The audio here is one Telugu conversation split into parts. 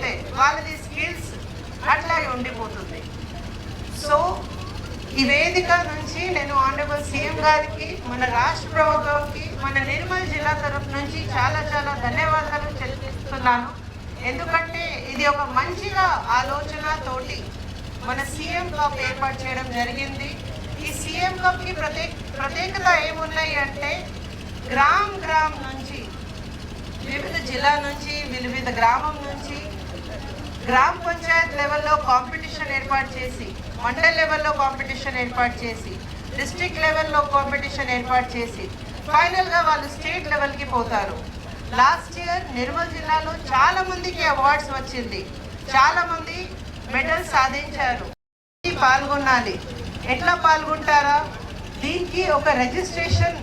లేకపోతే వాళ్ళది స్కిల్స్ అట్లాగే ఉండిపోతుంది. సో ఈ వేదిక నుంచి నేను ఆనరబుల్ సీఎం గారికి, మన రాష్ట్ర ప్రభుత్వంకి, మన నిర్మల్ జిల్లా తరఫు నుంచి చాలా చాలా ధన్యవాదాలు చెల్లిస్తున్నాను. ఎందుకంటే ఇది ఒక మంచిగా ఆలోచనతోటి మన సీఎం కప్ ఏర్పాటు చేయడం జరిగింది. ఈ సీఎం కప్కి ప్రత్యేకత ఏమున్నాయి అంటే గ్రామ్ నుంచి, వివిధ జిల్లా నుంచి, వివిధ గ్రామం నుంచి గ్రామ పంచాయత్ లెవెల్లో కాంపిటీషన్ ఏర్పాటు చేసి, మండల్ లెవెల్లో కాంపిటీషన్ ఏర్పాటు చేసి, డిస్ట్రిక్ట్ లెవెల్లో కాంపిటీషన్ ఏర్పాటు చేసి ఫైనల్గా వాళ్ళు స్టేట్ లెవెల్కి పోతారు. లాస్ట్ ఇయర్ నిర్మల్ జిల్లాలో చాలా మందికి అవార్డ్స్ వచ్చింది, చాలామంది మెడల్స్ సాధించారు. పాల్గొనాలి. ఎట్లా పాల్గొంటారా? దీనికి ఒక రిజిస్ట్రేషన్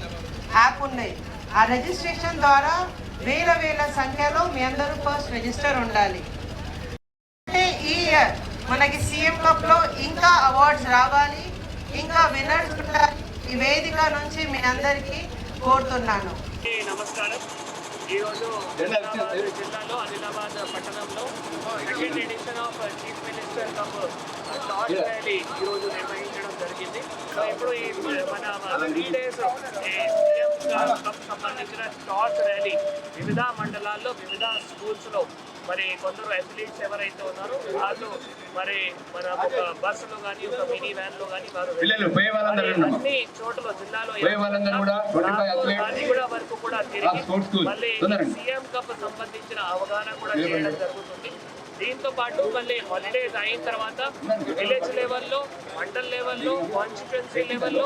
యాప్ ఉన్నాయి. ఆ రిజిస్ట్రేషన్ ద్వారా వేల సంఖ్యలో మీ అందరూ ఫస్ట్ రిజిస్టర్ ఉండాలి. అంటే ఈ ఇయర్ మనకి సీఎం కప్లో ఇంకా అవార్డ్స్ రావాలి, ఇంకా విన్నర్స్ ఉండాలి. ఈ వేదిక నుంచి మీ అందరికీ కోరుతున్నాను. నమస్కారం. ఈరోజు జిల్లాలో ఆదిలాబాద్ పట్టణంలో second edition of chief minister cup టాస్ ర్యాలీ ఈరోజు నిర్వహించడం జరిగింది. సో ఇప్పుడు ఈ మన 3 days సీఎం కప్ సంబంధించిన టాస్ ర్యాలీ వివిధ మండలాల్లో, వివిధ స్కూల్స్లో మరి కొందరు అథ్లీట్స్ ఎవరైతే ఉన్నారో వాళ్ళు మరి మన ఒక బస్సులో కానీ, ఒక మినీ వ్యాన్లో కానీ వారు అన్ని చోట్ల జిల్లాలో కూడా వరకు కూడా తిరిగి మళ్ళీ సీఎం కప్ సంబంధించిన అవగాహన కూడా చేయడం జరుగుతుంది. దీంతో పాటు మళ్ళీ హాలిడేస్ అయిన తర్వాత విలేజ్ లెవెల్లో, మండల్ లెవెల్లో, కాన్స్టిట్యున్సీ లెవెల్లో,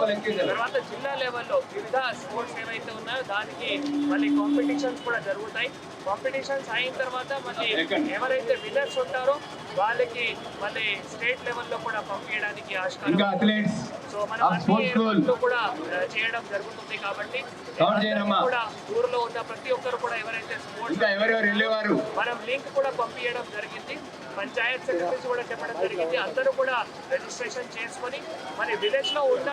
తర్వాత జిల్లా లెవెల్లో వివిధ స్పోర్ట్స్ ఏవైతే ఉన్నాయో దానికి మళ్ళీ కాంపిటీషన్స్ కూడా జరుగుతాయి. కాంపిటీషన్స్ అయిన తర్వాత మళ్ళీ ఎవరైతే విన్నర్స్ ఉంటారో వాళ్ళకి మళ్ళీ స్టేట్ లెవెల్లో కూడా పంపించడానికి ఆస్కారం. సో మనం అన్ని ఏర్పాట్లు కూడా చేయడం జరుగుతుంది. కాబట్టి కూడా ఊర్లో ఉన్న ప్రతి ఒక్కరు కూడా ఎవరైతే స్పోర్ట్స్ మనం లింక్ కూడా పంపించడం జరిగింది. పంచాయత్ సెక్రటరీస్ కూడా చెప్పడం జరిగింది. అందరూ కూడా రిజిస్ట్రేషన్ చేసుకొని మరి విలేజ్ లో ఉన్న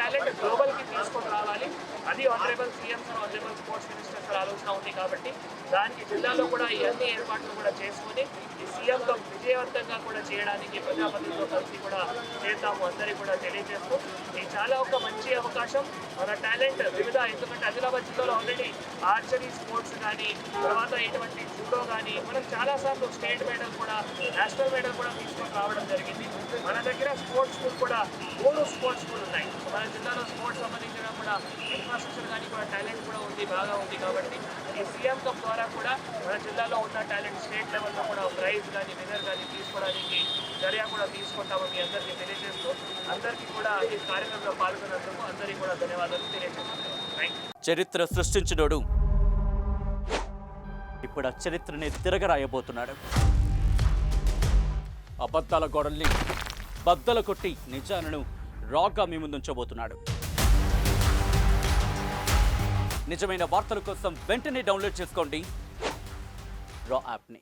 టాలెంట్ గ్లోబల్ కి తీసుకొని రావాలి. అది honourable CM sir, honourable sports minister sir ఆలోచన ఉంది. కాబట్టి దానికి జిల్లాలో కూడా ఈ అన్ని ఏర్పాట్లు కూడా చేసుకొని ఈ సీఎం కప్ విజయవంతంగా కూడా చేయడానికి ప్రజాపతితో కలిసి కూడా చేద్దాము అందరికీ కూడా తెలియజేస్తూ ఇది చాలా ఒక మంచి అవకాశం. మన టాలెంట్ వివిధ, ఎందుకంటే ఆదిలాబాద్ జిల్లాలో ఆల్రెడీ ఆర్చరీ స్పోర్ట్స్ కానీ, తర్వాత ఇటువంటి జూడో కానీ మనం చాలాసార్లు స్టేట్ మెడల్ కూడా, నేషనల్ మెడల్ కూడా తీసుకొని రావడం జరిగింది. మన దగ్గర స్పోర్ట్స్ స్కూల్ కూడా 3 స్పోర్ట్స్ స్కూల్ ఉన్నాయి. మన జిల్లాలో స్పోర్ట్స్ సంబంధించిన కూడా ఇన్ఫ్రాస్ట్రక్చర్ కానీ కూడా టాలెంట్ కూడా ఉంది, బాగా ఉంది. కాబట్టి ఈ సీఎం కప్ ద్వారా కూడా మన జిల్లాలో ఉన్న టాలెంట్ స్టేట్ లెవెల్లో కూడా ప్రైజ్ కానీ, విన్నర్ కానీ తీసుకోవడానికి చర్య కూడా తీసుకుంటామని మీ అందరికీ తెలియజేస్తూ అందరికీ కూడా ఈ కార్యక్రమంలో పాల్గొన్నందుకు అందరికీ కూడా ధన్యవాదాలు తెలియజేస్తున్నాను. చరిత్ర సృష్టించినోడు ఇప్పుడు ఆ చరిత్రని తిరగరాయబోతున్నాడు. అబద్ధాల గోడల్ని బద్దలు కొట్టి నిజాలను రాగా మీ ముందుంచబోతున్నాడు. నిజమైన వార్తల కోసం వెంటనే డౌన్లోడ్ చేసుకోండి రా యాప్ని.